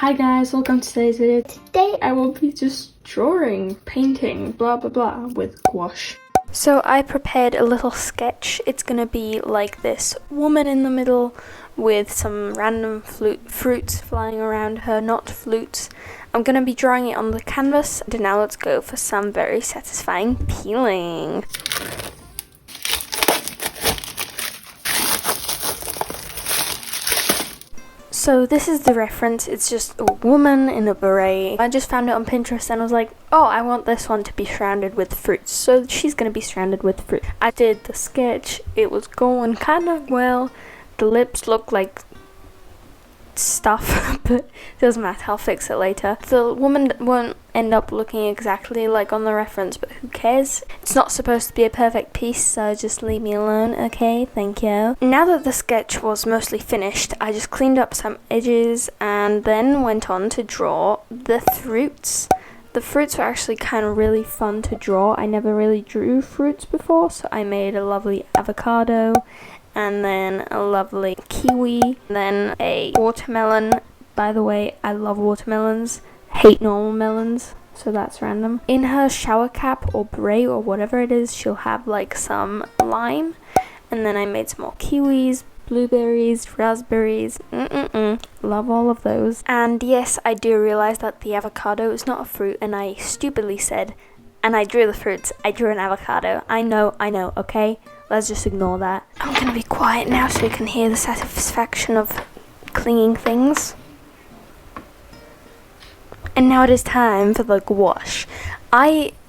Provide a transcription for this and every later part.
Hi guys, welcome to today's video. Today I will be just drawing, painting, blah blah blah with gouache. So I prepared a little sketch. It's gonna be like this woman in the middle with some random fruits flying around her, not flutes. I'm gonna be drawing it on the canvas. And now let's go for some very satisfying peeling. So this is the reference. It's just a woman in a beret. I just found it on Pinterest and I was like, oh, I want this one to be surrounded with fruits. So she's going to be surrounded with fruit. I did the sketch. It was going kind of well. The lips look like stuff, but it doesn't matter. I'll fix it later. The woman won't end up looking exactly like on the reference, but who cares? It's not supposed to be a perfect piece, so just leave me alone, okay? Thank you. Now that the sketch was mostly finished, I just cleaned up some edges and then went on to draw the fruits. The fruits were actually kind of really fun to draw. I never really drew fruits before, so I made a lovely avocado, and then a lovely kiwi, then a watermelon. By the way, I love watermelons, hate normal melons, so that's random. In her shower cap or beret or whatever it is, she'll have like some lime, and then I made some more kiwis, blueberries, raspberries, love all of those. And yes, I do realize that the avocado is not a fruit, and I stupidly said, and I drew the fruits, I drew an avocado. I know, okay? Let's just ignore that. I'm gonna be quiet now so you can hear the satisfaction of clinging things. And now it is time for the gouache.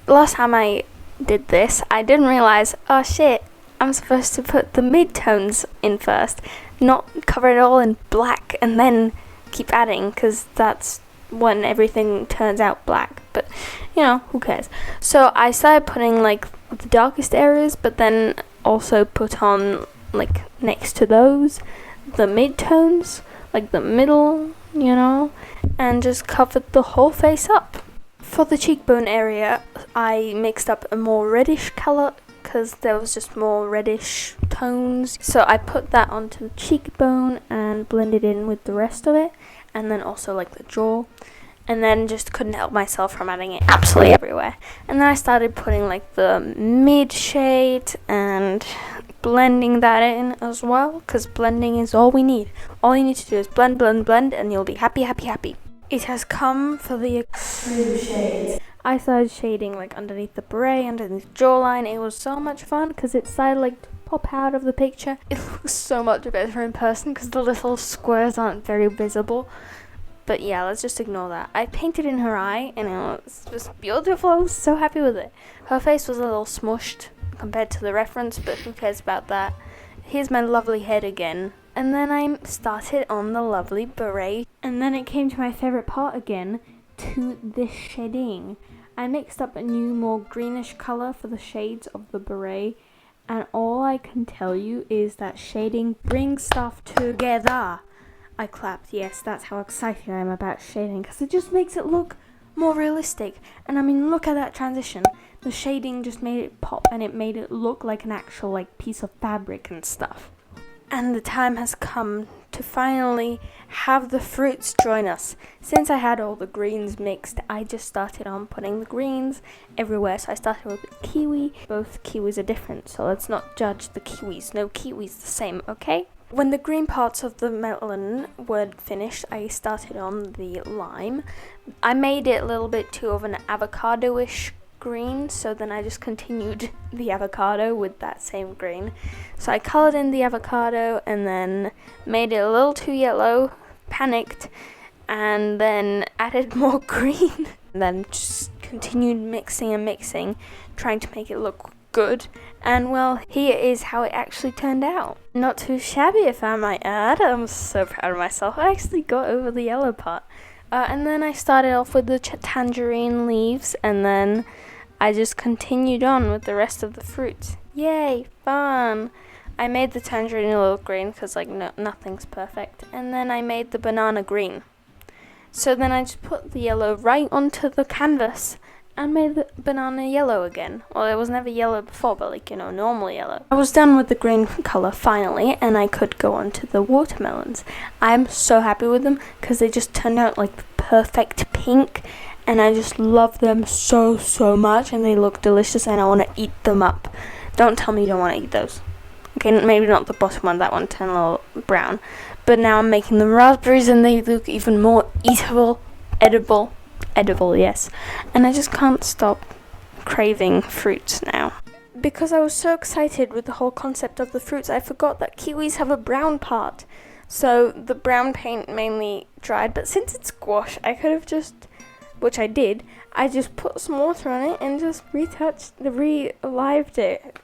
Last time I did this, I didn't realize, oh shit, I'm supposed to put the midtones in first, not cover it all in black and then keep adding, because that's when everything turns out black. But, you know, who cares? So I started putting like the darkest areas, but then also put on like next to those the midtones, like the middle, you know, and just covered the whole face up. For the cheekbone area, I mixed up a more reddish color because there was just more reddish tones, so I put that onto the cheekbone and blended in with the rest of it, and then also like the jaw, and then just couldn't help myself from adding it absolutely everywhere. And then I started putting like the mid shade and blending that in as well, because blending is all we need. All you need to do is blend, and you'll be happy. It has come for the extreme shades. I started shading like underneath the beret, underneath the jawline. It was so much fun because it started like to pop out of the picture. It looks so much better in person because the little squares aren't very visible. But yeah, let's just ignore that. I painted in her eye and it was just beautiful. I was so happy with it. Her face was a little smushed compared to the reference, but who cares about that? Here's my lovely head again. And then I started on the lovely beret. And then it came to my favorite part again, to the shading. I mixed up a new, more greenish color for the shades of the beret. And all I can tell you is that shading brings stuff together. I clapped. Yes, that's how excited I am about shading, because it just makes it look more realistic. And I mean, look at that transition. The shading just made it pop, and it made it look like an actual like piece of fabric and stuff. And the time has come to finally have the fruits join us. Since I had all the greens mixed, I just started on putting the greens everywhere. So I started with the kiwi. Both kiwis are different, so let's not judge the kiwis. No kiwis the same, okay? When the green parts of the melon were finished, I started on the lime. I made it a little bit too of an avocado-ish green, so then I just continued the avocado with that same green. So I colored in the avocado and then made it a little too yellow, panicked, and then added more green. And then just continued mixing, trying to make it look good. And well, here is how it actually turned out. Not too shabby, if I might add. I'm so proud of myself. I actually got over the yellow part. And then I started off with the tangerine leaves, and then I just continued on with the rest of the fruit. Yay, fun! I made the tangerine a little green because like nothing's perfect. And then I made the banana green. So then I just put the yellow right onto the canvas and made the banana yellow again. Well, it was never yellow before, but like, you know, normal yellow. I was done with the green colour finally, and I could go on to the watermelons. I'm so happy with them because they just turned out like the perfect pink, and I just love them so much, and they look delicious, and I want to eat them up. Don't tell me you don't want to eat those. Okay, maybe not the bottom one, that one turned a little brown. But now I'm making them raspberries, and they look even more eatable, edible, yes. And I just can't stop craving fruits now. Because I was so excited with the whole concept of the fruits, I forgot that kiwis have a brown part. So the brown paint mainly dried, but since it's gouache, I could have just, which I did, I just put some water on it and just relived it,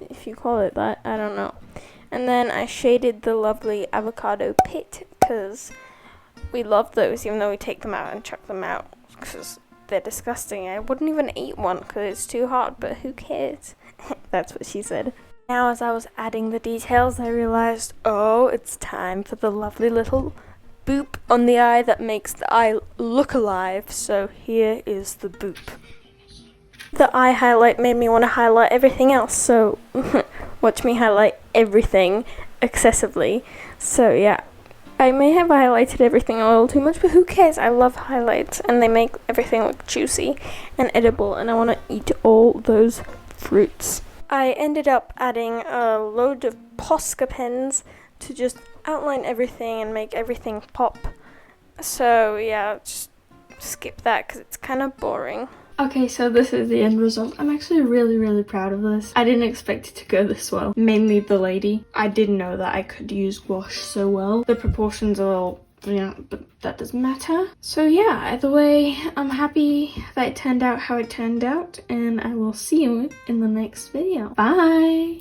if you call it that, I don't know. And then I shaded the lovely avocado pit, because we love those, even though we take them out and chuck them out, because they're disgusting. I wouldn't even eat one because it's too hard, but who cares? That's what she said. Now, as I was adding the details, I realized, oh, it's time for the lovely little boop on the eye that makes the eye look alive. So here is the boop. The eye highlight made me want to highlight everything else, so watch me highlight everything excessively. So yeah, I may have highlighted everything a little too much, but who cares? I love highlights, and they make everything look juicy and edible, and I want to eat all those fruits. I ended up adding a load of Posca pens to just outline everything and make everything pop. So yeah, just skip that because it's kind of boring. Okay, so this is the end result. I'm actually really proud of this. I didn't expect it to go this well. Mainly the lady. I didn't know that I could use gouache so well. The proportions are all, yeah, but that doesn't matter. So yeah, either way, I'm happy that it turned out how it turned out, and I will see you in the next video. Bye!